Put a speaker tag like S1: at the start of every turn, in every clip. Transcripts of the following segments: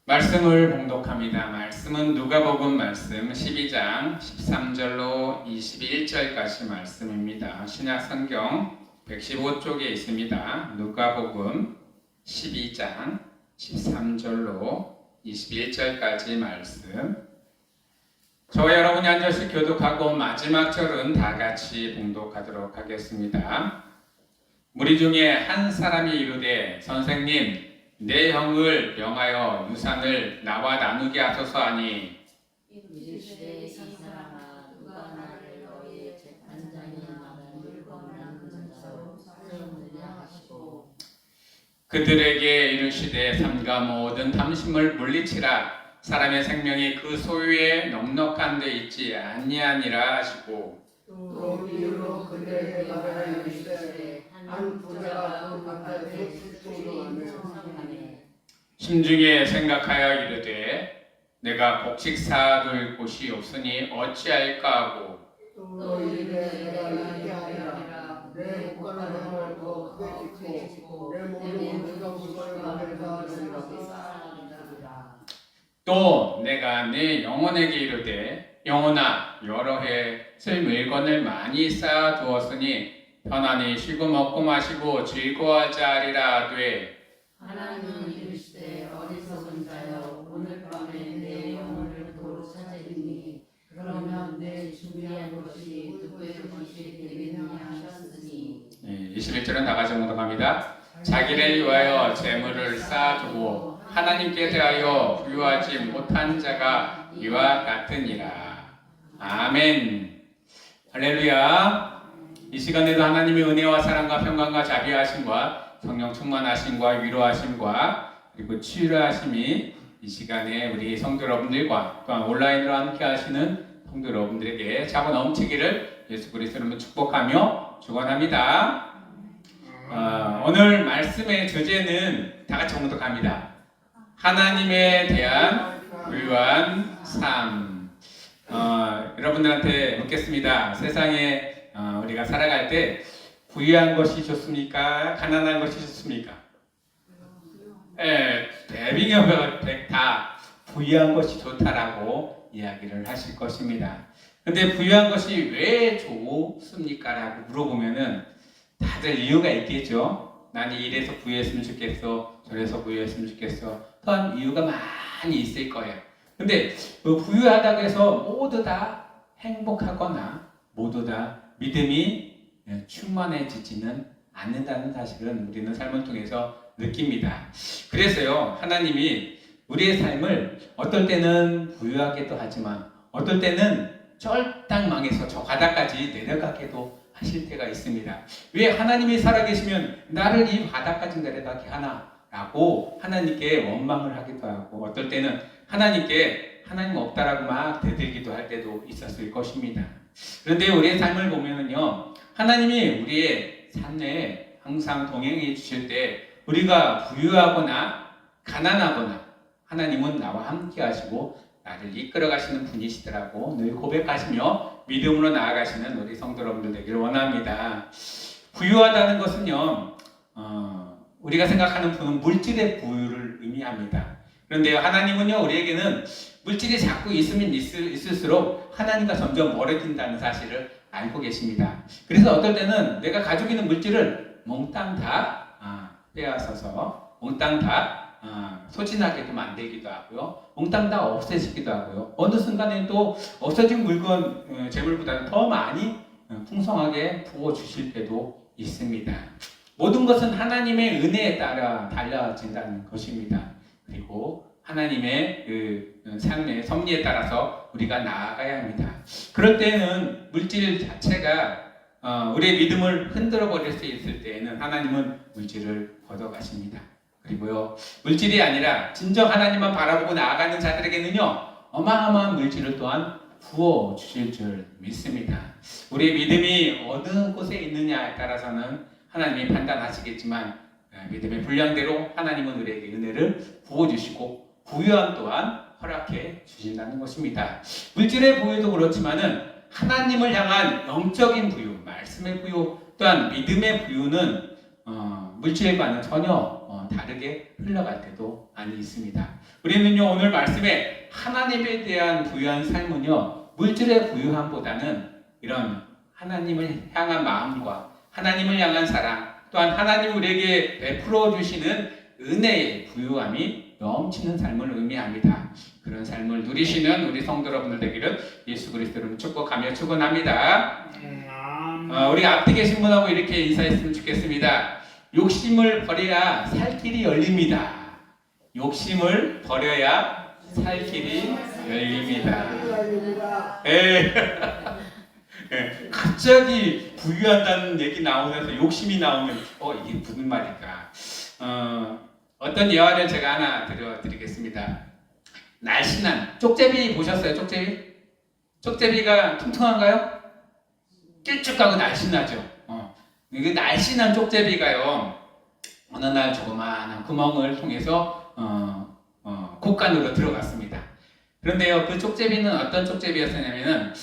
S1: 말씀을 봉독합니다. 말씀은 누가복음 말씀 12장 13절로 21절까지 말씀입니다. 신약 성경 115쪽에 있습니다. 누가복음 12장 13절로 21절까지 말씀. 저와 여러분이 한 절씩 교독하고 마지막 절은 다 같이 봉독하도록 하겠습니다. 무리 중에 한 사람이 이르되 선생님 내 형을 명하여 유산을 나와 나누게 하소서 하니
S2: 이르시되 이 사람아 누가 나를 너희의 재판장이나 물건하는 자로 세우느냐 하시고
S1: 그들에게 이르시되 삼가 모든 탐심을 물리치라 사람의 생명이 그 소유에 넉넉한 데 있지 아니하니라 하시고
S3: 또 이유로 그들에게 말하여 이르시되 한 부자가 그 바깥에 술주로
S2: 청산하네.
S1: 심중에 생각하여 이르되 내가 곡식 사둘 곳이 없으니 어찌할까 하고
S3: 또 이르되 내가 이렇게 하리라 내 옷가락을 더 크게 짓고 내 모든 물건을 남에다 주리라.
S1: 또 내가 내 영혼에게 이르되 영혼아 여러 해 쓸 물건을 많이 쌓아 두었으니 편안히 쉬고 먹고 마시고 즐거워하자 하리라 하되
S2: 하나님은 이르시되 어리석은 자여 오늘 밤에 내 영혼을 도로 찾으리니 그러면 내 준비한 것이 누구의 것이 되겠느냐 하셨으니
S1: 21절은 다 같이 봉독합니다. 자기를 위하여 재물을 쌓아두고 하나님께 대하여 부유하지 못한 자가 이와 같으니라. 아멘. 할렐루야. 이 시간에도 하나님의 은혜와 사랑과 평강과 자비하심과 성령 충만하심과 위로하심과 그리고 치유하심이 이 시간에 우리 성도 여러분들과 또한 온라인으로 함께 하시는 성도 여러분들에게 자고 넘치기를 예수 그리스도로 축복하며 축원합니다. 오늘 말씀의 주제는 다 같이 봉독합니다. 하나님에 대한 부유한 삶. 여러분들한테 묻겠습니다. 세상에 우리가 살아갈 때 부유한 것이 좋습니까? 가난한 것이 좋습니까? 대비경을 다 부유한 것이 좋다라고 이야기를 하실 것입니다. 근데 부유한 것이 왜 좋습니까? 라고 물어보면은 다들 이유가 있겠죠. 나는 이래서 부유했으면 좋겠어. 저래서 부유했으면 좋겠어. 또한 이유가 많이 있을 거예요. 근데 부유하다고 해서 모두 다 행복하거나 모두 다 믿음이 충만해지지는 않는다는 사실은 우리는 삶을 통해서 느낍니다. 그래서요, 하나님이 우리의 삶을 어떨 때는 부유하게도 하지만 어떨 때는 쫄딱 망해서 저 바닥까지 내려가게도 하실 때가 있습니다. 왜 하나님이 살아계시면 나를 이 바닥까지 내려가게 하나? 라고 하나님께 원망을 하기도 하고 어떨 때는 하나님께 하나님 없다라고 막 대들기도 할 때도 있었을 것입니다. 그런데 우리의 삶을 보면은요, 하나님이 우리의 삶에 항상 동행해 주실 때 우리가 부유하거나 가난하거나 하나님은 나와 함께 하시고 나를 이끌어 가시는 분이시더라고 늘 고백하시며 믿음으로 나아가시는 우리 성도 여러분들 되기를 원합니다. 부유하다는 것은요, 우리가 생각하는 부는 물질의 부유를 의미합니다. 그런데 하나님은요, 우리에게는 물질이 자꾸 있으면 있을수록 하나님과 점점 멀어진다는 사실을 알고 계십니다. 그래서 어떨 때는 내가 가지고 있는 물질을 몽땅 다 빼앗아서 몽땅 다 소진하게도 만들기도 하고요. 몽땅 다 없애시기도 하고요. 어느 순간에 또 없어진 물건, 재물보다는 더 많이 풍성하게 부어주실 때도 있습니다. 모든 것은 하나님의 은혜에 따라 달라진다는 것입니다. 그리고 하나님의 그 삶의 섭리에 따라서 우리가 나아가야 합니다. 그럴 때는 물질 자체가 우리의 믿음을 흔들어 버릴 수 있을 때에는 하나님은 물질을 걷어가십니다. 그리고요, 물질이 아니라 진정 하나님만 바라보고 나아가는 자들에게는요, 어마어마한 물질을 또한 부어 주실 줄 믿습니다. 우리의 믿음이 어느 곳에 있느냐에 따라서는 하나님이 판단하시겠지만 믿음의 분량대로 하나님은 우리에게 은혜를 부어주시고 부유함 또한 허락해 주신다는 것입니다. 물질의 부유도 그렇지만은 하나님을 향한 영적인 부유, 말씀의 부유 또한 믿음의 부유는 물질과는 전혀 다르게 흘러갈 때도 많이 있습니다. 우리는요 오늘 말씀에 하나님에 대한 부유한 삶은요 물질의 부유함보다는 이런 하나님을 향한 마음과 하나님을 향한 사랑, 또한 하나님 우리에게 베풀어 주시는 은혜의 부유함이 넘치는 삶을 의미합니다. 그런 삶을 누리시는 우리 성도 여러분들 되기를 예수 그리스도로 축복하며 축원합니다. 우리 앞에 계신 분하고 이렇게 인사했으면 좋겠습니다. 욕심을 버려야 살 길이 열립니다. 욕심을 버려야 살 길이 열립니다. 갑자기 부유한다는 얘기 나오면서 욕심이 나오면 이게 무슨 말일까? 어떤 예화를 제가 하나 들려드리겠습니다. 날씬한 쪽제비 보셨어요? 쪽제비? 쪽제비가 퉁퉁한가요? 길쭉하고 날씬하죠. 그 날씬한 쪽제비가요 어느 날 조그마한 구멍을 통해서 곳간으로 들어갔습니다. 그런데요 그 쪽제비는 어떤 쪽제비였냐면은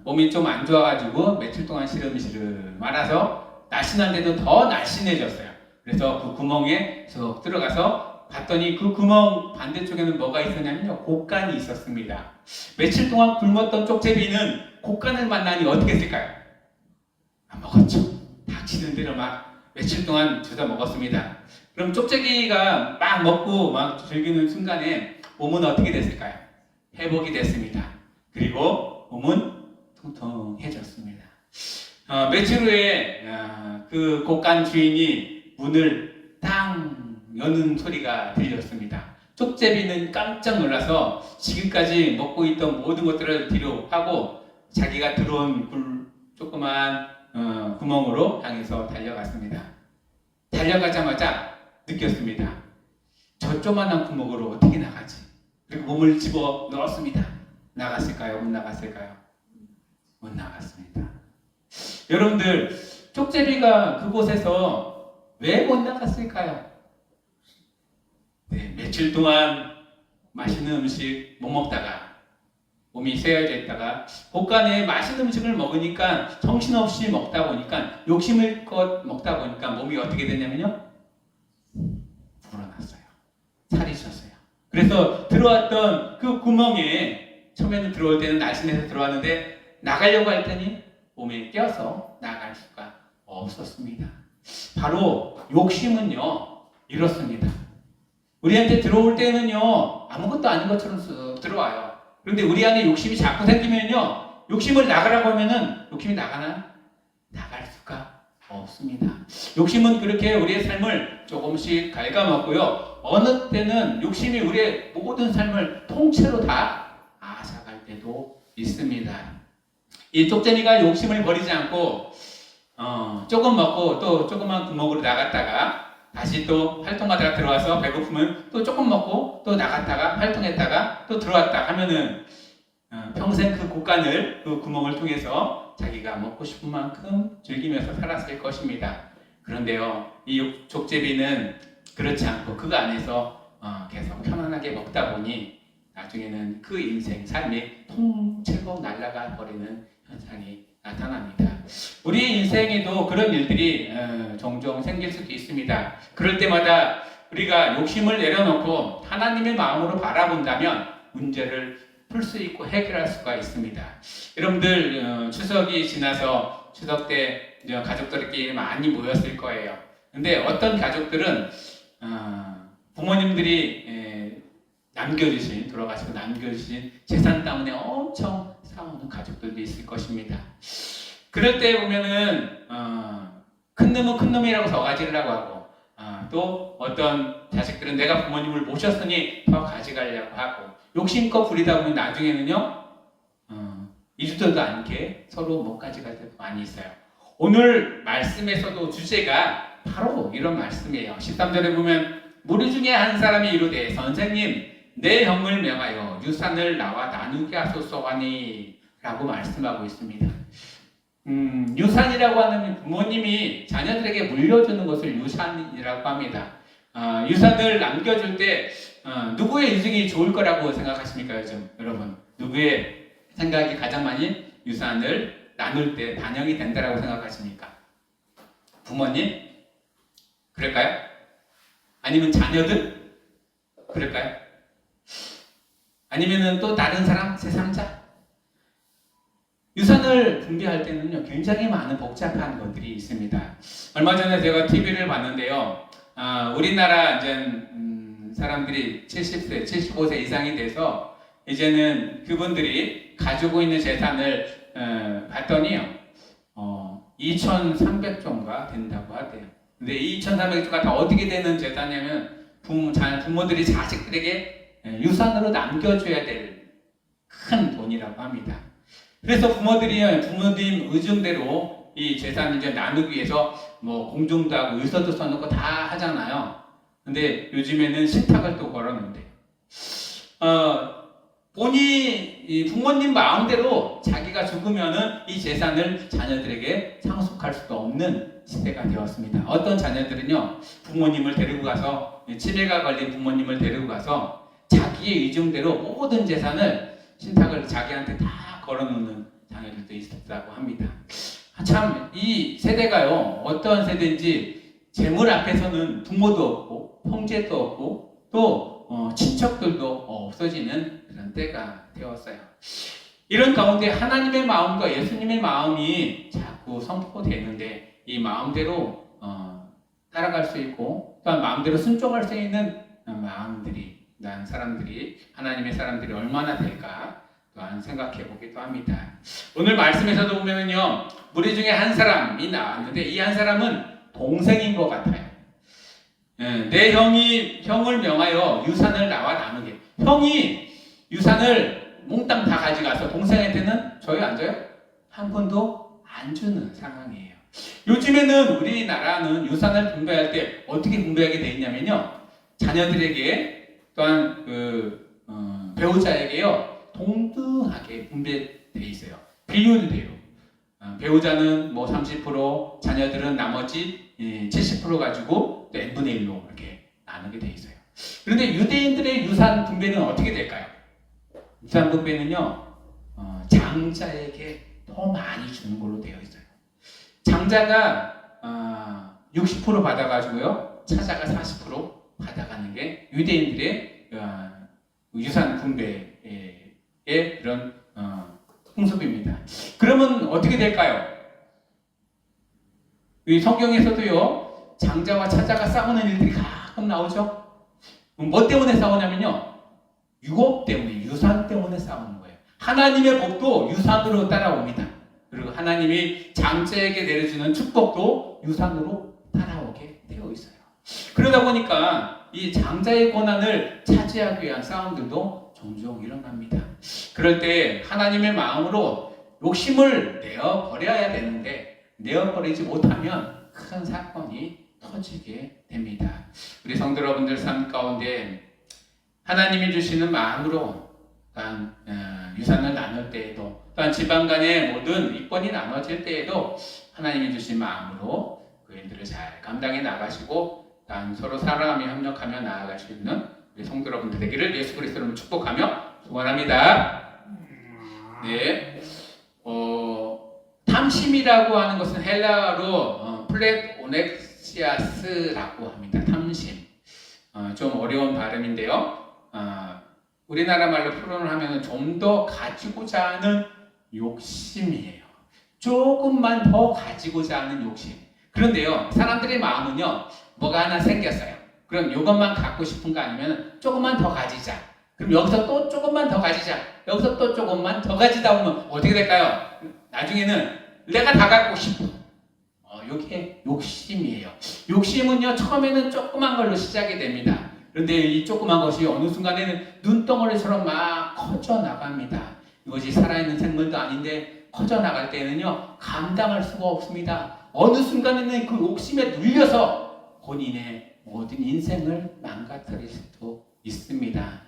S1: 몸이 좀 안 좋아가지고 며칠 동안 시름시름 말아서 날씬한데도 더 날씬해졌어요. 그래서 그 구멍에 쏙 들어가서 봤더니 그 구멍 반대쪽에는 뭐가 있었냐면요 곳간이 있었습니다. 며칠 동안 굶었던 쪽제비는 곳간을 만나니 어떻게 했을까요? 안 먹었죠. 닥치는 대로 막 며칠 동안 주워 먹었습니다. 그럼 쪽제비가 막 먹고 막 즐기는 순간에 몸은 어떻게 됐을까요? 회복이 됐습니다. 그리고 몸은 통통해졌습니다. 며칠 후에 그 곳간 주인이 문을 땅 여는 소리가 들렸습니다. 쪽제비는 깜짝 놀라서 지금까지 먹고 있던 모든 것들을 뒤로 하고 자기가 들어온 조그만 구멍으로 향해서 달려갔습니다. 달려가자마자 느꼈습니다. 저 조그만한 구멍으로 어떻게 나가지? 그리고 몸을 집어 넣었습니다. 나갔을까요? 못 나갔을까요? 못 나갔습니다. 여러분들 쪽제비가 그곳에서 왜 못 나갔을까요? 며칠 동안 맛있는 음식 못 먹다가 몸이 쇠어져 있다가 곳간에 맛있는 음식을 먹으니까 정신없이 먹다 보니까 욕심을껏 먹다 보니까 몸이 어떻게 됐냐면요 불어났어요. 살이 쪘어요. 그래서 들어왔던 그 구멍에 처음에는 들어올 때는 날씬해서 들어왔는데 나가려고 했더니 몸에 껴서 나갈 수가 없었습니다. 바로 욕심은요 이렇습니다. 우리한테 들어올 때는요 아무것도 아닌 것처럼 쓱 들어와요. 그런데 우리 안에 욕심이 자꾸 생기면요 욕심을 나가라고 하면은 욕심이 나가나? 나갈 수가 없습니다. 욕심은 그렇게 우리의 삶을 조금씩 갉아먹고요 어느 때는 욕심이 우리의 모든 삶을 통째로 다 앗아갈 때도 있습니다. 이 쪽제비가 욕심을 버리지 않고 조금 먹고 또 조그만 구멍으로 나갔다가 다시 또 활동하다가 들어와서 배고프면 또 조금 먹고 또 나갔다가 활동했다가 또 들어왔다 하면은 평생 그 곳간을 그 구멍을 통해서 자기가 먹고 싶은 만큼 즐기면서 살았을 것입니다. 그런데요 이 쪽제비는 그렇지 않고 그 안에서 계속 편안하게 먹다 보니 나중에는 그 인생 삶이 통째로 날아가 버리는 현상이 나타납니다. 우리 인생에도 그런 일들이 종종 생길 수도 있습니다. 그럴 때마다 우리가 욕심을 내려놓고 하나님의 마음으로 바라본다면 문제를 풀 수 있고 해결할 수가 있습니다. 여러분들 추석이 지나서 추석 때 가족들끼리 많이 모였을 거예요. 근데 어떤 가족들은 부모님들이 돌아가시고 남겨주신 재산 때문에 엄청 싸우는 가족들도 있을 것입니다. 그럴 때 보면은 큰 놈은 큰 놈이라고 더 가지려고 하고 또 어떤 자식들은 내가 부모님을 모셨으니 더 가져가려고 하고 욕심껏 부리다 보면 나중에는요 이주저도 않게 서로 못 가져갈 때도 많이 있어요. 오늘 말씀에서도 주제가 바로 이런 말씀이에요. 13절에 보면 무리 중에 한 사람이 이르되 선생님 내 형을 명하여 유산을 나와 나누게 하소서 하니 라고 말씀하고 있습니다. 유산이라고 하는 부모님이 자녀들에게 물려주는 것을 유산이라고 합니다. 유산을 남겨줄 때 누구의 인생이 좋을 거라고 생각하십니까 요즘 여러분? 누구의 생각이 가장 많이 유산을 나눌 때 반영이 된다라고 생각하십니까? 부모님? 그럴까요? 아니면 자녀들? 그럴까요? 아니면은 또 다른 사람, 제3자? 유산을 분배할 때는요, 굉장히 많은 복잡한 것들이 있습니다. 얼마 전에 제가 TV를 봤는데요, 우리나라 이제 사람들이 70세, 75세 이상이 돼서 이제는 그분들이 가지고 있는 재산을 봤더니요, 2,300조가 된다고 하대요. 근데 2,300조가 다 어떻게 되는 재산이냐면 부모들이 자식들에게 유산으로 남겨줘야 될 큰 돈이라고 합니다. 그래서 부모님 의중대로 이 재산을 이제 나누기 위해서 뭐 공증도 하고 유서도 써놓고 다 하잖아요. 근데 요즘에는 신탁을 또 걸었는데, 이 부모님 마음대로 자기가 죽으면은 이 재산을 자녀들에게 상속할 수도 없는 시대가 되었습니다. 어떤 자녀들은요, 부모님을 데리고 가서, 치매가 걸린 부모님을 데리고 가서 자기의 의중대로 모든 재산을 신탁을 자기한테 다 걸어놓는 자녀들도 있었다고 합니다. 참, 이 세대가요, 어떤 세대인지 재물 앞에서는 부모도 없고, 형제도 없고, 또 친척들도 없어지는 그런 때가 되었어요. 이런 가운데 하나님의 마음과 예수님의 마음이 자꾸 선포되는데, 이 마음대로 따라갈 수 있고, 또한 마음대로 순종할 수 있는 마음들이, 난 사람들이, 하나님의 사람들이 얼마나 될까 또한 생각해 보기도 합니다. 오늘 말씀에서도 보면은요, 무리 중에 한 사람이 나왔는데, 이 한 사람은 동생인 것 같아요. 내 형을 명하여 유산을 나와 나누게. 형이 유산을 몽땅 다 가져가서 동생한테는 줘요, 안 줘요? 한 푼도 안 주는 상황이에요. 요즘에는 우리나라는 유산을 분배할 때 어떻게 분배하게 돼 있냐면요, 자녀들에게 또한 배우자에게요, 동등하게 분배되어 있어요. 비율대로. 배우자는 뭐 30%, 자녀들은 나머지 70% 가지고 또 n분의 1로 이렇게 나누게 되어 있어요. 그런데 유대인들의 유산 분배는 어떻게 될까요? 유산 분배는요, 장자에게 더 많이 주는 걸로 되어 있어요. 장자가 60% 받아가지고요, 차자가 40% 받아가는 게 유대인들의 유산 분배의 그런 풍습입니다. 그러면 어떻게 될까요? 이 성경에서도요, 장자와 차자가 싸우는 일들이 가끔 나오죠. 뭐 때문에 싸우냐면요, 유업 때문에, 유산 때문에 싸우는 거예요. 하나님의 법도 유산으로 따라옵니다. 그리고 하나님이 장자에게 내려주는 축복도 유산으로 따라오게 되어 있어요. 그러다 보니까 이 장자의 권한을 차지하기 위한 싸움들도 종종 일어납니다. 그럴 때 하나님의 마음으로 욕심을 내어버려야 되는데, 내어버리지 못하면 큰 사건이 터지게 됩니다. 우리 성도 여러분들 삶 가운데 하나님이 주시는 마음으로 유산을 나눌 때에도, 또한 집안 간의 모든 이권이 나눠질 때에도 하나님이 주신 마음으로 그 일들을 잘 감당해 나가시고, 서로 사랑하며 협력하며 나아갈 수 있는 우리 성도 여러분들 되기를 예수 그리스도로 축복하며 소원합니다. 네, 탐심이라고 하는 것은 헬라어로 플레오넥시아스라고 합니다. 탐심. 좀 어려운 발음인데요. 우리나라 말로 표현을 하면 좀 더 가지고자 하는 욕심이에요. 조금만 더 가지고자 하는 욕심. 그런데요, 사람들의 마음은요, 뭐가 하나 생겼어요. 그럼 이것만 갖고 싶은 거 아니면 조금만 더 가지자. 그럼 여기서 또 조금만 더 가지자. 여기서 또 조금만 더 가지다 보면 어떻게 될까요? 나중에는 내가 다 갖고 싶어. 이게 욕심이에요. 욕심은요, 처음에는 조그만 걸로 시작이 됩니다. 그런데 이 조그만 것이 어느 순간에는 눈덩어리처럼 막 커져 나갑니다. 이것이 살아있는 생물도 아닌데 커져 나갈 때는요, 감당할 수가 없습니다. 어느 순간에는 그 욕심에 눌려서 본인의 모든 인생을 망가뜨릴 수도 있습니다.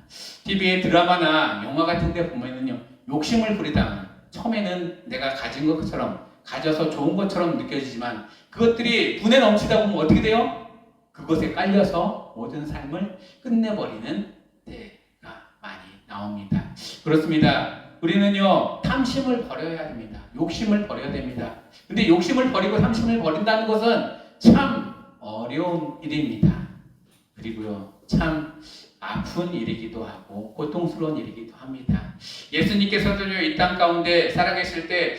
S1: TV의 드라마나 영화 같은 데 보면은요, 욕심을 부리다가 처음에는 내가 가진 것처럼, 가져서 좋은 것처럼 느껴지지만 그것들이 분에 넘치다 보면 어떻게 돼요? 그것에 깔려서 모든 삶을 끝내버리는 때가 많이 나옵니다. 그렇습니다. 우리는요, 탐심을 버려야 됩니다. 욕심을 버려야 됩니다. 근데 욕심을 버리고 탐심을 버린다는 것은 참 어려운 일입니다. 그리고요, 참 아픈 일이기도 하고 고통스러운 일이기도 합니다. 예수님께서도요, 이 땅 가운데 살아계실 때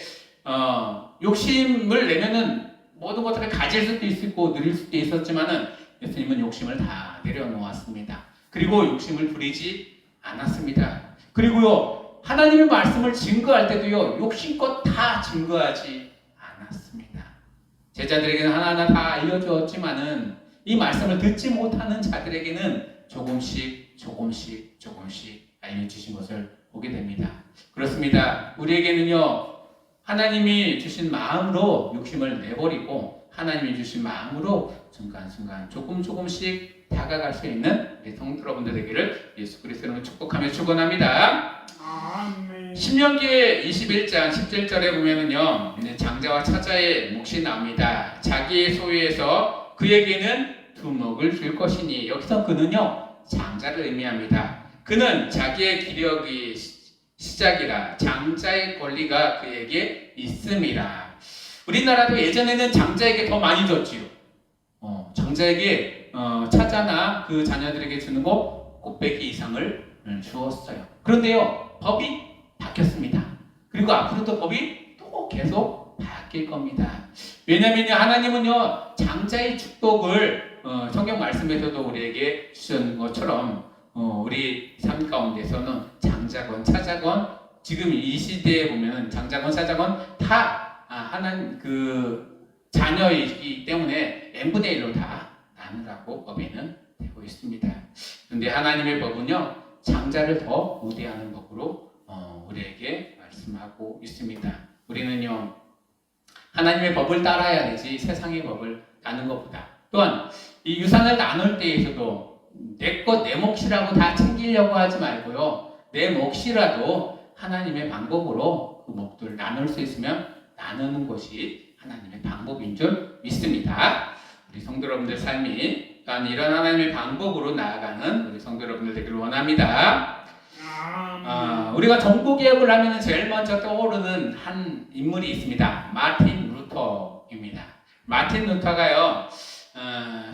S1: 욕심을 내면은 모든 것들을 가질 수도 있고 누릴 수도 있었지만은 예수님은 욕심을 다 내려놓았습니다. 그리고 욕심을 부리지 않았습니다. 그리고요, 하나님의 말씀을 증거할 때도요, 욕심껏 다 증거하지 않았습니다. 제자들에게는 하나하나 다 알려주었지만은 이 말씀을 듣지 못하는 자들에게는 조금씩 알려주신 것을 보게 됩니다. 그렇습니다. 우리에게는요, 하나님이 주신 마음으로 욕심을 내버리고 하나님이 주신 마음으로 순간순간 조금씩 다가갈 수 있는 우리 성도 여러분들 되기를 예수 그리스도로 축복하며 축원합니다.
S3: 아멘.
S1: 신명기 21장 17절에 보면은요, 장자와 처자의 몫이 나옵니다. 자기의 소유에서 그에게는 두목을 줄 것이니, 여기서 그는요, 장자를 의미합니다. 그는 자기의 기력이 시작이라 장자의 권리가 그에게 있음이라. 우리나라도 예전에는 장자에게 더 많이 줬지요. 장자에게 처자나 그 자녀들에게 주는 거 곱빼기 이상을 주었어요. 그런데요, 법이 바뀌었습니다. 그리고 앞으로도 법이 또 계속 바뀔 겁니다. 왜냐면요, 하나님은요, 장자의 축복을 성경 말씀에서도 우리에게 주신 것처럼 우리 삶 가운데서는 장자건 차자건 지금 이 시대에 보면 장자건 차자건 다 하나님 그 자녀이기 때문에 n분의 1로 다 나누라고 법에는 되고 있습니다. 그런데 하나님의 법은요, 장자를 더 우대하는 법으로 우리에게 말씀하고 있습니다. 우리는요, 하나님의 법을 따라야 되지 세상의 법을 따는 것보다, 또한 이 유산을 나눌 때에서도 내 몫이라고 다 챙기려고 하지 말고요, 내 몫이라도 하나님의 방법으로 그 몫들을 나눌 수 있으면 나누는 것이 하나님의 방법인 줄 믿습니다. 우리 성도 여러분들 삶이 또한 이런 하나님의 방법으로 나아가는 우리 성도 여러분들 되기를 원합니다. 우리가 정보개혁을 하면 제일 먼저 떠오르는 한 인물이 있습니다. 마틴 루터입니다. 마틴 루터가요,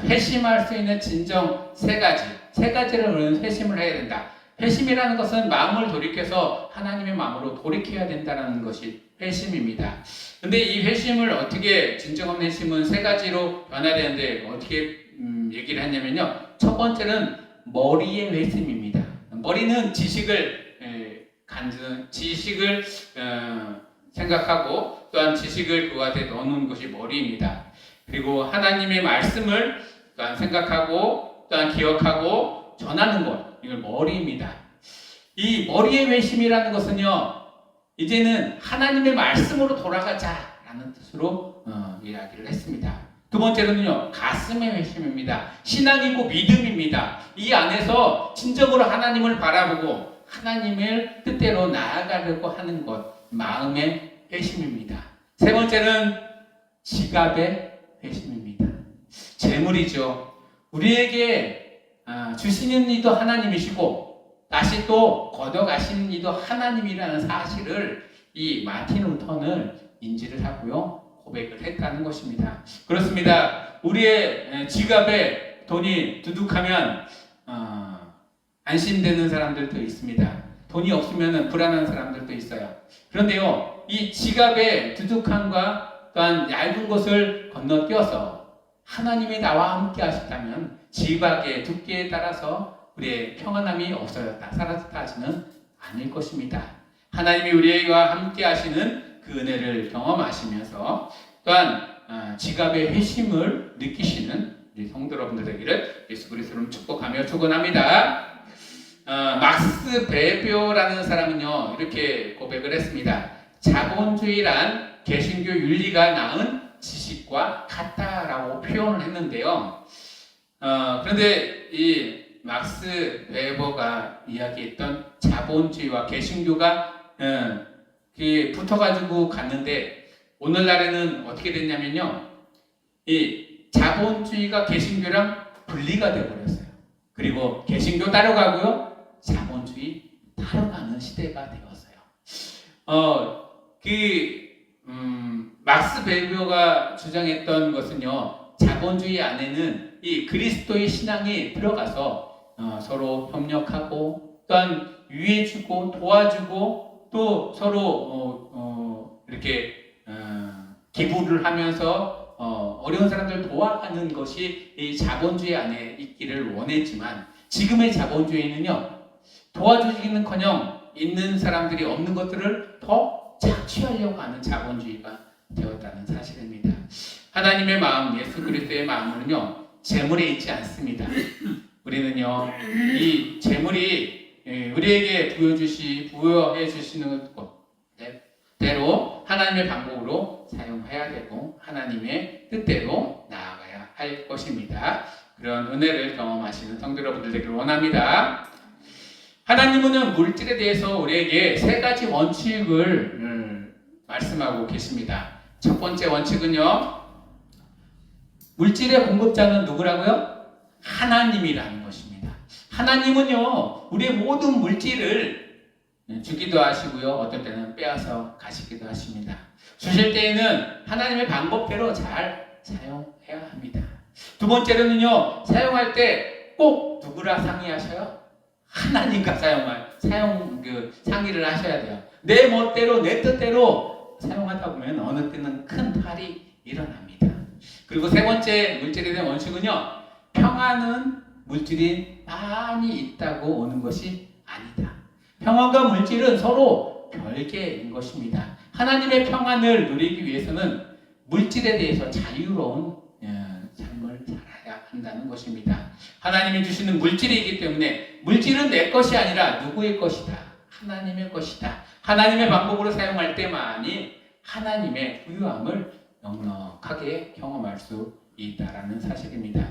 S1: 회심할 수 있는 진정 세 가지를 우리는 회심을 해야 된다. 회심이라는 것은 마음을 돌이켜서 하나님의 마음으로 돌이켜야 된다는 것이 회심입니다. 근데 이 회심을 어떻게, 진정한 회심은 세 가지로 변화되는데 어떻게 얘기를 했냐면요, 첫 번째는 머리의 회심입니다. 머리는 지식을 생각하고 또한 지식을 그 안에 넣는 것이 머리입니다. 그리고 하나님의 말씀을 또한 생각하고 또한 기억하고 전하는 것, 이걸 머리입니다. 이 머리의 회심이라는 것은요, 이제는 하나님의 말씀으로 돌아가자라는 뜻으로 이야기를 했습니다. 두 번째로는요, 가슴의 회심입니다. 신앙이고 믿음입니다. 이 안에서 진정으로 하나님을 바라보고 하나님을 뜻대로 나아가려고 하는 것, 마음의 회심입니다. 세 번째는 지갑의 회심입니다. 재물이죠. 우리에게 주시는 이도 하나님이시고 다시 또 걷어가시는 이도 하나님이라는 사실을 이 마틴 루터는 인지를 하고요, 고백을 했다는 것입니다. 그렇습니다. 우리의 지갑에 돈이 두둑하면 안심되는 사람들도 있습니다. 돈이 없으면 불안한 사람들도 있어요. 그런데요, 이 지갑의 두둑함과 또한 얇은 것을 건너뛰어서 하나님이 나와 함께 하셨다면 지갑의 두께에 따라서 우리의 평안함이 없어졌다, 사라졌다 하지는 않을 것입니다. 하나님이 우리와 함께 하시는 그 은혜를 경험하시면서 또한 지갑의 회심을 느끼시는 우리 성도 여러분들 되기를 예수 그리스도로 축복하며 축원합니다. 막스 베베어라는 사람은요, 이렇게 고백을 했습니다. 자본주의란 개신교 윤리가 낳은 지식과 같다라고 표현을 했는데요. 그런데 이 막스 베버가 이야기했던 자본주의와 개신교가 붙어가지고 갔는데 오늘날에는 어떻게 됐냐면요, 이 자본주의가 개신교랑 분리가 되어버렸어요. 그리고 개신교 따라가고요, 자본주의 따라가는 시대가 되었어요. 막스 베버가 주장했던 것은요, 자본주의 안에는 이 그리스도의 신앙이 들어가서 서로 협력하고 또한 위해주고 도와주고 또 서로 이렇게 기부를 하면서 어려운 사람들 도와가는 것이 이 자본주의 안에 있기를 원했지만 지금의 자본주의는요 도와주기는커녕 있는 사람들이 없는 것들을 더 착취하려고 하는 자본주의가 되었다는 사실입니다. 하나님의 마음, 예수 그리스도의 마음은요 재물에 있지 않습니다. 우리는요 이 재물이 우리에게 부여해 주시는 것대로 하나님의 방법으로 사용해야 되고 하나님의 뜻대로 나아가야 할 것입니다. 그런 은혜를 경험하시는 성도 여러분들 되기를 원합니다. 하나님은 물질에 대해서 우리에게 세 가지 원칙을 말씀하고 계십니다. 첫 번째 원칙은요, 물질의 공급자는 누구라고요? 하나님이라는 것입니다. 하나님은요, 우리의 모든 물질을 주기도 하시고요, 어떨 때는 빼앗아 가시기도 하십니다. 주실 때에는 하나님의 방법대로 잘 사용해야 합니다. 두 번째로는요, 사용할 때 꼭 누구랑 상의하셔요? 하나님과 상의를 하셔야 돼요. 내 멋대로, 내 뜻대로 사용하다 보면 어느 때는 큰 탈이 일어납니다. 그리고 세 번째 물질에 대한 원칙은요, 평안은 물질이 많이 있다고 오는 것이 아니다. 평안과 물질은 서로 별개인 것입니다. 하나님의 평안을 누리기 위해서는 물질에 대해서 자유로운 삶을 살아야 한다는 것입니다. 하나님이 주시는 물질이기 때문에 물질은 내 것이 아니라 누구의 것이다? 하나님의 것이다. 하나님의 방법으로 사용할 때만이 하나님의 부유함을 넉넉하게 경험할 수 있다라는 사실입니다.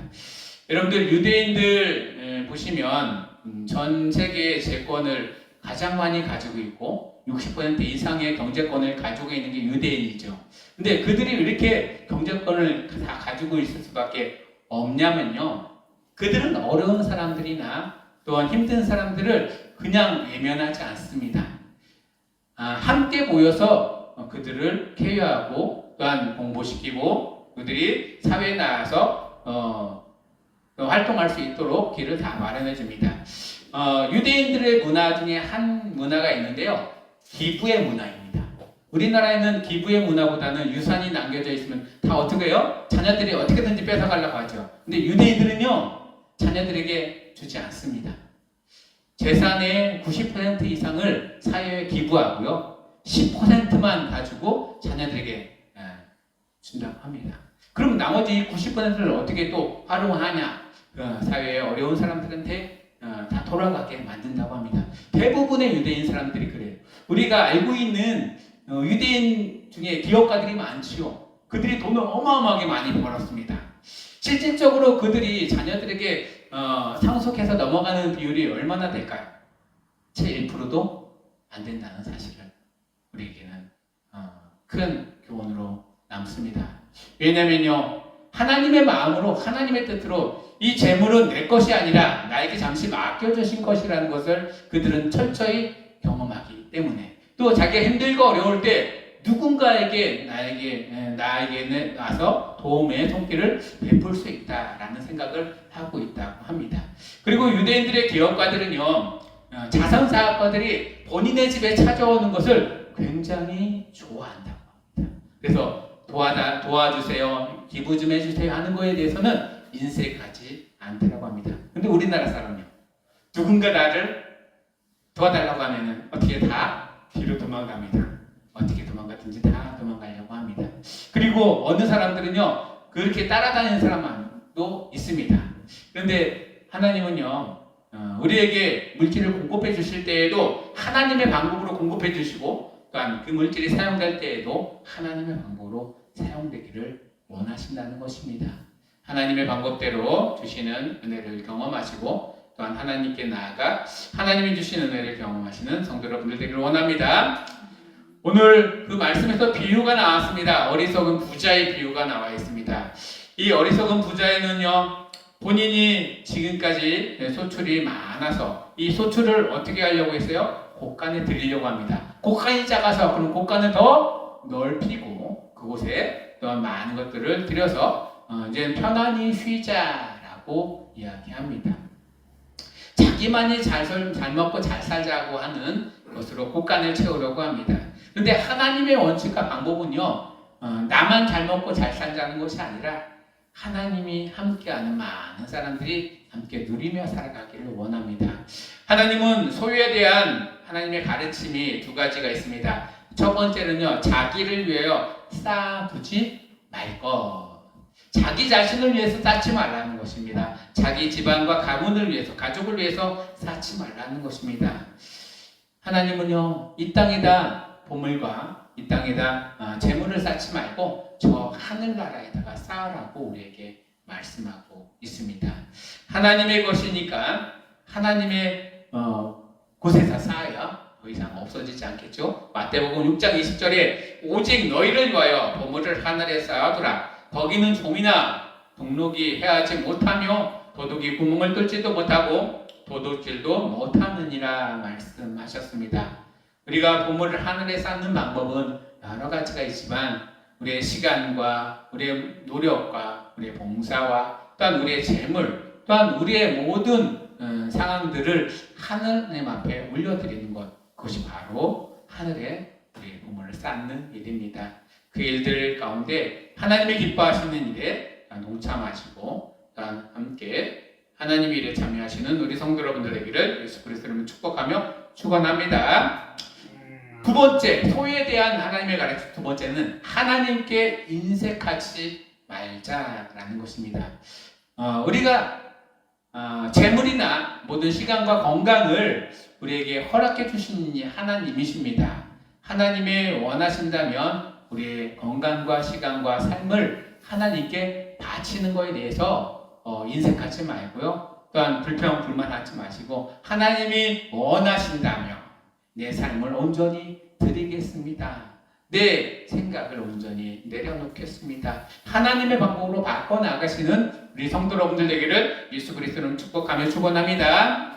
S1: 여러분들 유대인들 보시면 전 세계의 재권을 가장 많이 가지고 있고 60% 이상의 경제권을 가지고 있는 게 유대인이죠. 근데 그들이 왜 이렇게 경제권을 다 가지고 있을 수밖에 없냐면요, 그들은 어려운 사람들이나 또한 힘든 사람들을 그냥 외면하지 않습니다. 함께 모여서 그들을 케어하고 또한 공부시키고 그들이 사회에 나와서 활동할 수 있도록 길을 다 마련해 줍니다. 유대인들의 문화 중에 한 문화가 있는데요, 기부의 문화입니다. 우리나라에는 기부의 문화보다는 유산이 남겨져 있으면 다 어떻게 해요? 자녀들이 어떻게든지 뺏어가려고 하죠. 근데 유대인들은요, 자녀들에게 주지 않습니다. 재산의 90% 이상을 사회에 기부하고요, 10%만 가지고 자녀들에게 준다고 합니다. 그럼 나머지 90%를 어떻게 또 활용하냐? 사회에 어려운 사람들한테 다 돌아가게 만든다고 합니다. 대부분의 유대인 사람들이 그래요. 우리가 알고 있는 유대인 중에 기업가들이 많지요. 그들이 돈을 어마어마하게 많이 벌었습니다. 실질적으로 그들이 자녀들에게 상속해서 넘어가는 비율이 얼마나 될까요? 채 1%도 안 된다는 사실을 우리에게는 큰 교훈으로 남습니다. 왜냐면요, 하나님의 마음으로, 하나님의 뜻으로 이 재물은 내 것이 아니라 나에게 잠시 맡겨주신 것이라는 것을 그들은 철저히 경험하기 때문에, 또 자기가 힘들고 어려울 때 누군가에게 나에게 와서 도움의 손길을 베풀 수 있다라는 생각을 하고 있다고 합니다. 그리고 유대인들의 기업가들은요, 자선사업가들이 본인의 집에 찾아오는 것을 굉장히 좋아한다고 합니다. 그래서 도와주세요, 기부 좀 해주세요 하는 거에 대해서는 인색하지 않다고 합니다. 근데 우리나라 사람은요, 누군가 나를 도와달라고 하면은 어떻게 다 뒤로 도망갑니다. 어떻게 도망가든지 다 도망가려고 합니다. 그리고 어느 사람들은요, 그렇게 따라다니는 사람도 있습니다. 그런데 하나님은요, 우리에게 물질을 공급해 주실 때에도 하나님의 방법으로 공급해 주시고, 또한 그 물질이 사용될 때에도 하나님의 방법으로 사용되기를 원하신다는 것입니다. 하나님의 방법대로 주시는 은혜를 경험하시고, 또한 하나님께 나아가 하나님이 주신 은혜를 경험하시는 성도 여러분들 되기를 원합니다. 오늘 그 말씀에서 비유가 나왔습니다. 어리석은 부자의 비유가 나와 있습니다. 이 어리석은 부자에는요, 본인이 지금까지 소출이 많아서 이 소출을 어떻게 하려고 했어요? 곳간에 들이려고 합니다. 곳간이 작아서 그럼 곳간을 더 넓히고 그곳에 또한 많은 것들을 들여서 이제 편안히 쉬자라고 이야기합니다. 자기만이 잘 먹고 잘 살자고 하는 것으로 곳간을 채우려고 합니다. 그런데 하나님의 원칙과 방법은요, 나만 잘 먹고 잘 살자는 것이 아니라 하나님이 함께하는 많은 사람들이 함께 누리며 살아가기를 원합니다. 하나님은 소유에 대한 하나님의 가르침이 두 가지가 있습니다. 첫 번째는요, 자기를 위하여 쌓아두지 말 것. 자기 자신을 위해서 쌓지 말라는 것입니다. 자기 집안과 가문을 위해서, 가족을 위해서 쌓지 말라는 것입니다. 하나님은요, 이 땅에다 보물과 이 땅에다 재물을 쌓지 말고 저 하늘나라에다가 쌓으라고 우리에게 말씀하고 있습니다. 하나님의 것이니까 하나님의 곳에서 쌓아야 더 이상 없어지지 않겠죠. 마태복음 6장 20절에 오직 너희를 위하여 보물을 하늘에 쌓아두라. 거기는 종이나 동록이 해하지 못하며 도둑이 구멍을 뚫지도 못하고 도둑질도 못하느니라 말씀하셨습니다. 우리가 보물을 하늘에 쌓는 방법은 여러 가지가 있지만 우리의 시간과 우리의 노력과 우리의 봉사와 또한 우리의 재물 또한 우리의 모든 상황들을 하나님 앞에 올려드리는 것, 그것이 바로 하늘에 우리의 보물을 쌓는 일입니다. 그 일들 가운데 하나님이 기뻐하시는 일에 동참하시고 또한 함께 하나님의 일에 참여하시는 우리 성도 여러분들 되기를 예수 그리스도로 축복하며 축원합니다. 두 번째, 소유에 대한 하나님의 가르침 두 번째는 하나님께 인색하지 말자라는 것입니다. 우리가 재물이나 모든 시간과 건강을 우리에게 허락해 주신 하나님이십니다. 하나님이 원하신다면 우리의 건강과 시간과 삶을 하나님께 바치는 것에 대해서 인색하지 말고요. 또한 불평 불만하지 마시고 하나님이 원하신다면 내 삶을 온전히 드리겠습니다. 내 생각을 온전히 내려놓겠습니다. 하나님의 방법으로 바꿔나가시는 우리 성도 여러분들 되기를 예수 그리스도는 축복하며 축원합니다.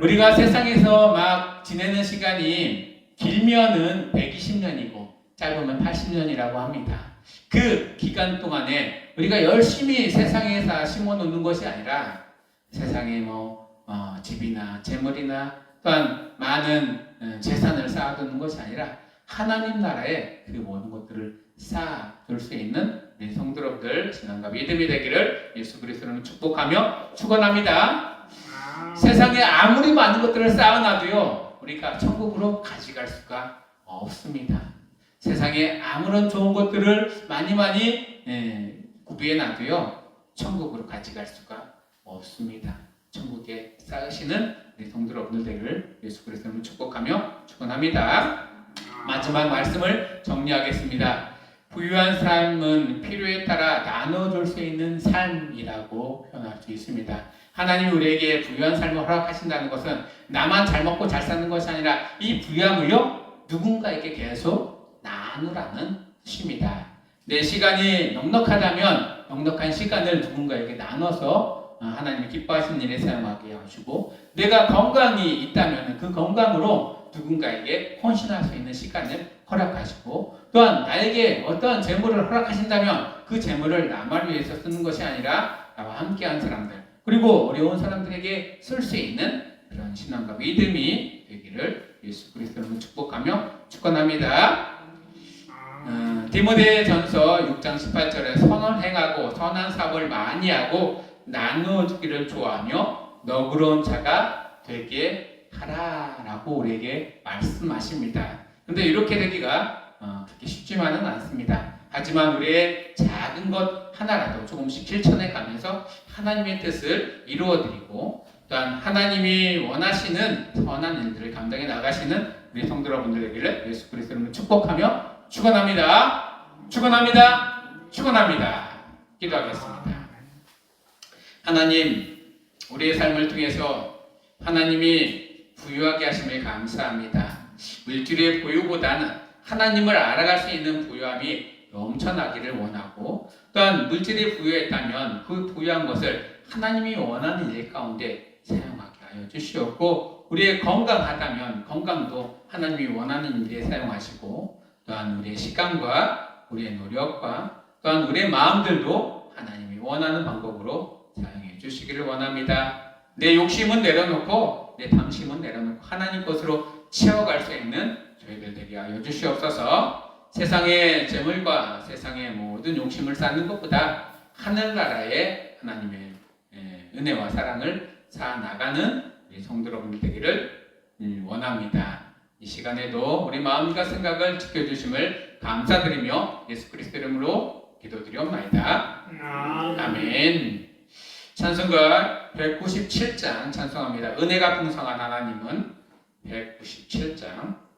S1: 우리가 세상에서 막 지내는 시간이 길면은 120년이고 짧으면 80년이라고 합니다. 그 기간 동안에 우리가 열심히 세상에서 심어놓는 것이 아니라 세상에 집이나 재물이나 또한 많은 재산을 쌓아두는 것이 아니라 하나님 나라에 그 모든 것들을 쌓아둘 수 있는 우리 성도 여러분들 신앙과 믿음이 되기를 예수 그리스도는 축복하며 축원합니다. 세상에 아무리 많은 것들을 쌓아놔도요, 우리가 천국으로 가져갈 수가 없습니다. 세상에 아무런 좋은 것들을 많이 구비해놔도요, 천국으로 가져갈 수가 없습니다. 천국에 쌓으시는 우리 성도 여러분들 되기를 예수 그리스도로 축복하며 축원합니다. 마지막 말씀을 정리하겠습니다. 부유한 삶은 필요에 따라 나눠줄 수 있는 삶이라고 표현할 수 있습니다. 하나님이 우리에게 부유한 삶을 허락하신다는 것은 나만 잘 먹고 잘 사는 것이 아니라 이 부유함을요, 누군가에게 계속 나누라는 뜻입니다. 내 시간이 넉넉하다면 넉넉한 시간을 누군가에게 나눠서 하나님이 기뻐하시는 일에 사용하게 하시고, 내가 건강이 있다면 그 건강으로 누군가에게 헌신할 수 있는 시간을 허락하시고, 또한 나에게 어떠한 재물을 허락하신다면 그 재물을 나만 위해서 쓰는 것이 아니라 나와 함께한 사람들, 그리고 어려운 사람들에게 쓸 수 있는 그런 신앙과 믿음이 되기를 예수 그리스도로 축복하며 축원합니다. 디모데전서 6장 18절에 선을 행하고 선한 사업을 많이 하고 나누기를 좋아하며 너그러운 자가 되게 하라라고 우리에게 말씀하십니다. 그런데 이렇게 되기가 그렇게 쉽지만은 않습니다. 하지만 우리의 작은 것 하나라도 조금씩 실천해 가면서 하나님의 뜻을 이루어드리고, 또한 하나님이 원하시는 선한 일들을 감당해 나가시는 우리 성도 여러분들 되기를 예수 그리스도로 축복하며 축원합니다. 축원합니다. 축원합니다. 기도하겠습니다. 하나님, 우리의 삶을 통해서 하나님이 부유하게 하심에 감사합니다. 물질의 부유보다는 하나님을 알아갈 수 있는 부유함이 넘쳐나기를 원하고, 또한 물질이 부유했다면 그 부유한 것을 하나님이 원하는 일 가운데 사용하게 하여 주시옵고, 우리의 건강하다면 건강도 하나님이 원하는 일에 사용하시고, 또한 우리의 시간과 우리의 노력과 또한 우리의 마음들도 하나님이 원하는 방법으로 사용해 주시기를 원합니다. 내 욕심은 내려놓고 내 탐심은 내려놓고 하나님 것으로 채워갈 수 있는 저희들 되게 하여 주시옵소서. 세상의 재물과 세상의 모든 욕심을 쌓는 것보다 하늘나라의 하나님의 은혜와 사랑을 쌓아나가는 우리 성도 여러분 되기를 원합니다. 이 시간에도 우리 마음과 생각을 지켜주심을 감사드리며 예수 그리스도 이름으로 기도드리옵나이다. 아멘. 찬송가 197장 찬송합니다. 은혜가 풍성한 하나님은 197장.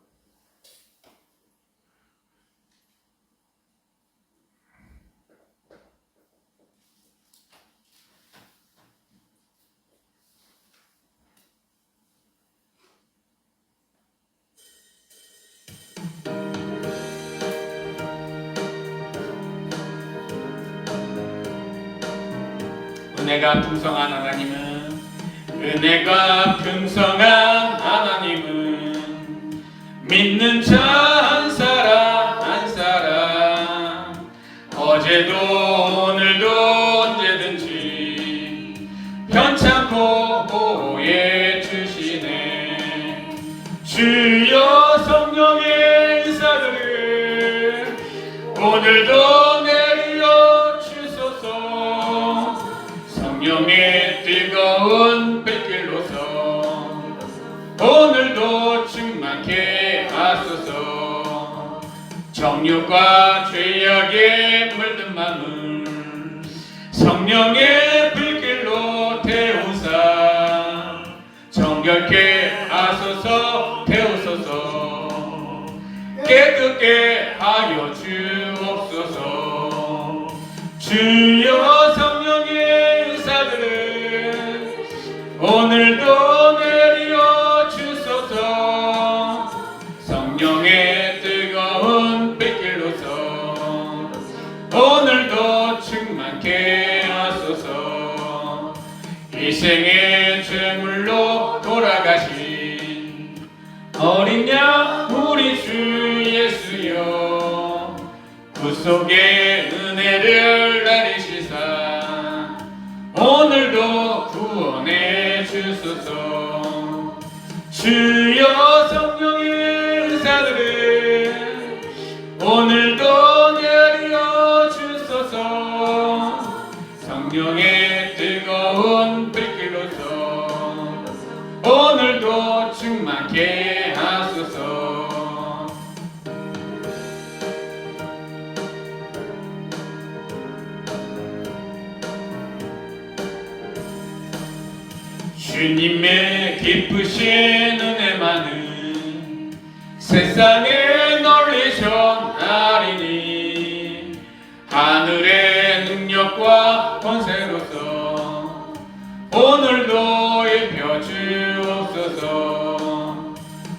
S1: 은혜가 풍성한 하나님은 은혜가 풍성한 하나님은 믿는 자 한 사람 한 사람 어제도 오늘도 언제든지 편찮고 보호해 주시네. 주여 성령의 은사들을 오늘도 내려 주소서. 성령의 뜨거운 불길로서 오늘도 충만케 하소서. 정욕과 죄악에 물든 마음을 성령의 불길로 태우사 정결케 하소서. 태우소서. 깨끗게 하여 주옵소서. 주여 성령의 은사들을 오늘도 내려 주소서. 성령의 뜨거운 불길로서 오늘도 충만케 하소서. 일생의 제물로 돌아가신 어린 양 우리 주 예수여 구속의 은혜를 내리시사 오늘도 구원해 주소서. 주여 성령의 은사들을 오늘도 내려 주소서. 성령의 뜨거운 불길로서 오늘도 충만케 하소서. 주님의 기쁘신 은혜만은 세상에 널리 전하리니 하늘의 능력과 권세로서 오늘도 입혀 주옵소서.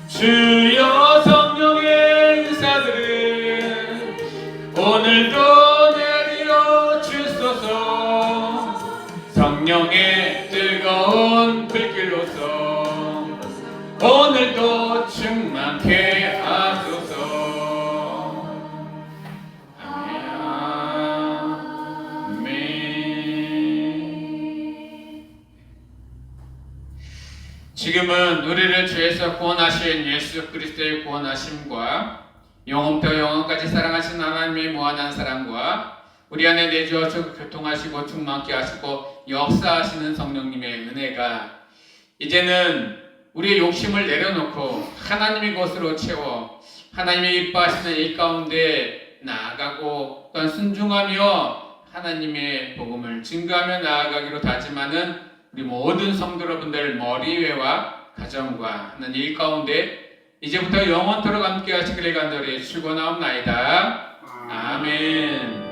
S1: 주여 성령의 은사들을 오늘도 내려 주소서. 성령의 뜨거운 불길로서 오늘도 충만케 하소서. 아멘. 지금은 우리를 죄에서 구원하신 예수 그리스도의 구원하심과 영원부터 영원까지 사랑하신 하나님의 무한한 사랑과 우리 안에 내주어서 교통하시고 충만케 하시고 역사하시는 성령님의 은혜가 이제는 우리의 욕심을 내려놓고 하나님의 것으로 채워 하나님의 이뻐하시는 일 가운데 나아가고 또한 순종하며 하나님의 복음을 증거하며 나아가기로 다짐하는 우리 모든 성도 여러분들 머리회와 가정과 하는 일 가운데 이제부터 영원토록 함께 하시기를 간절히 축원하옵나이다. 아멘.